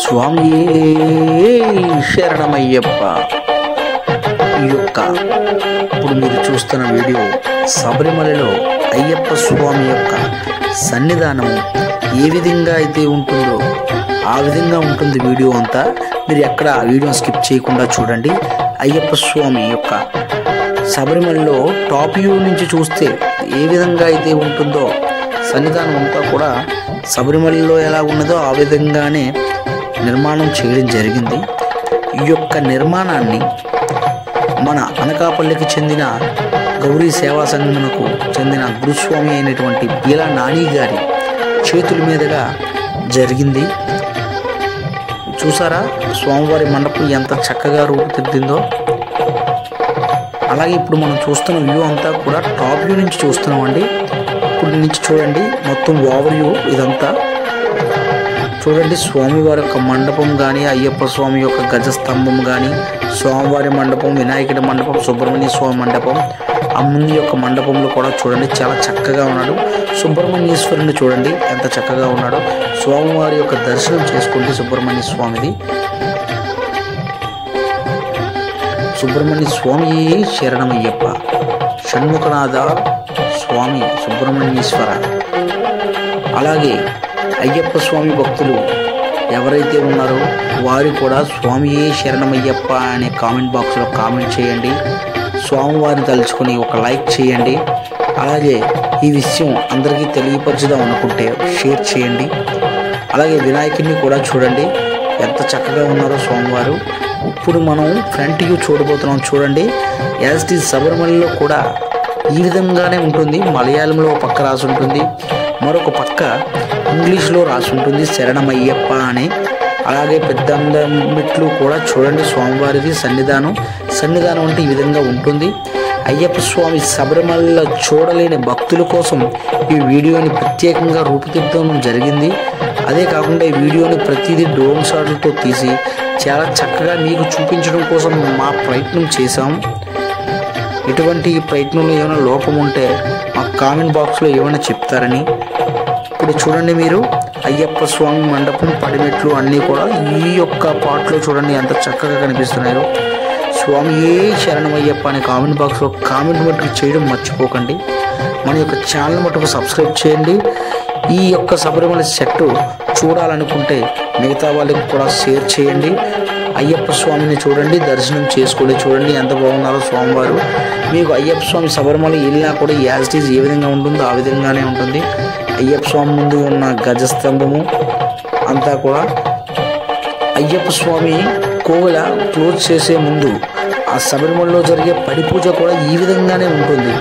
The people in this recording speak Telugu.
స్వామియే శరణమయ్యప్ప. ఈ యొక్క ఇప్పుడు మీరు చూస్తున్న వీడియో శబరిమలలో అయ్యప్ప స్వామి యొక్క సన్నిధానము ఏ విధంగా అయితే ఉంటుందో ఆ విధంగా ఉంటుంది వీడియో అంతా. మీరు ఎక్కడ ఆ వీడియో స్కిప్ చేయకుండా చూడండి. అయ్యప్ప స్వామి యొక్క శబరిమలలో టాప్ వ్యూ నుంచి చూస్తే ఏ విధంగా అయితే ఉంటుందో సన్నిధానం అంతా కూడా శబరిమలలో ఎలా ఉన్నదో ఆ విధంగానే నిర్మాణం చేయడం జరిగింది. ఈ యొక్క నిర్మాణాన్ని మన అనకాపల్లికి చెందిన గౌరీ సేవా సంఘమునకు చెందిన గురుస్వామి అయినటువంటి బీలా నాని గారి చేతుల మీదుగా జరిగింది. చూసారా స్వామివారి మండపం ఎంత చక్కగా రూపుదిద్దిందో. అలాగే ఇప్పుడు మనం చూస్తున్న వ్యూ అంతా కూడా టాప్ వ్యూ నుంచి చూస్తున్నామండి. ఇప్పుడు నుంచి చూడండి మొత్తం ఓవర్ వ్యూ ఇదంతా చూడండి. స్వామివారి యొక్క మండపం కానీ, అయ్యప్ప స్వామి యొక్క గజస్తంభం కానీ, స్వామివారి మండపం, వినాయకుడి మండపం, సుబ్రహ్మణ్య స్వామి మండపం, ఆ ముందు యొక్క మండపంలో కూడా చూడండి చాలా చక్కగా ఉన్నాడు. సుబ్రహ్మణ్యేశ్వరుని చూడండి ఎంత చక్కగా ఉన్నాడో. స్వామివారి యొక్క దర్శనం చేసుకోండి సుబ్రహ్మణ్య స్వామిది. సుబ్రహ్మణ్య స్వామి శరణమయ్యప్ప. షణ్ముఖనాథ స్వామి సుబ్రహ్మణ్యేశ్వర. అలాగే అయ్యప్ప స్వామి భక్తులు ఎవరైతే ఉన్నారో వారు కూడా స్వామియే శరణమయ్యప్ప అనే కామెంట్ బాక్స్లో కామెంట్ చేయండి. స్వామివారిని తలుచుకొని ఒక లైక్ చేయండి. అలాగే ఈ విషయం అందరికీ తెలియపరచుదాం అనుకుంటే షేర్ చేయండి. అలాగే వినాయకుడిని కూడా చూడండి ఎంత చక్కగా ఉన్నారో స్వామివారు. ఇప్పుడు మనం ఫ్రంట్ వ్యూ చూడబోతున్నాం. చూడండి యాజ్ ఇట్ ఈజ్ శబరిమలలో కూడా ఈ విధంగానే ఉంటుంది. మలయాళంలో ఒక పక్క రాసి ఉంటుంది, మరొక పక్క ఇంగ్లీష్లో రాసి ఉంటుంది శరణమయ్యప్ప అని. అలాగే పెద్ద మెట్లు కూడా చూడండి స్వామివారిది సన్నిధానం అంటే ఈ విధంగా ఉంటుంది. అయ్యప్ప స్వామి శబరిమలలో చూడలేని భక్తుల కోసం ఈ వీడియోని ప్రత్యేకంగా రూపుదిద్దడం జరిగింది. అదే కాకుండా ఈ వీడియోని ప్రతిదీ డ్రోన్ షాట్లతో తీసి చాలా చక్కగా మీకు చూపించడం కోసం మా ప్రయత్నం చేశాం. ఇటువంటి ప్రయత్నంలో ఏమైనా లోపం ఉంటే మా కామెంట్ బాక్స్లో ఏమైనా చెప్తారని. ఇప్పుడు చూడండి మీరు అయ్యప్ప స్వామి మండపం, పడిమెట్లు అన్నీ కూడా ఈ యొక్క పాటలో చూడండి ఎంత చక్కగా కనిపిస్తున్నాయో. స్వామి ఏ శరణమయ్యప్ప అనే కామెంట్ బాక్స్లో కామెంట్ మట్టుకు చేయడం మర్చిపోకండి. మన యొక్క ఛానల్ మట్టుకు సబ్స్క్రైబ్ చేయండి. ఈ యొక్క శబరిమల సెట్ చూడాలనుకుంటే మిగతా వాళ్ళకి కూడా షేర్ చేయండి. అయ్యప్ప స్వామిని చూడండి, దర్శనం చేసుకోండి. చూడండి ఎంత బాగున్నారో స్వామివారు. మీకు అయ్యప్ప స్వామి శబరిమల వెళ్ళినా కూడా యాజ్ ఇట్ ఈజ్ ఏ విధంగా ఉంటుందో ఆ విధంగానే ఉంటుంది. అయ్యప్ప స్వామి ముందు ఉన్న గజస్తంభము అంతా కూడా అయ్యప్ప స్వామి కోవెల క్లోజ్ చేసే ముందు ఆ శబరిమలలో జరిగే పడి పూజ కూడా ఈ విధంగానే ఉంటుంది.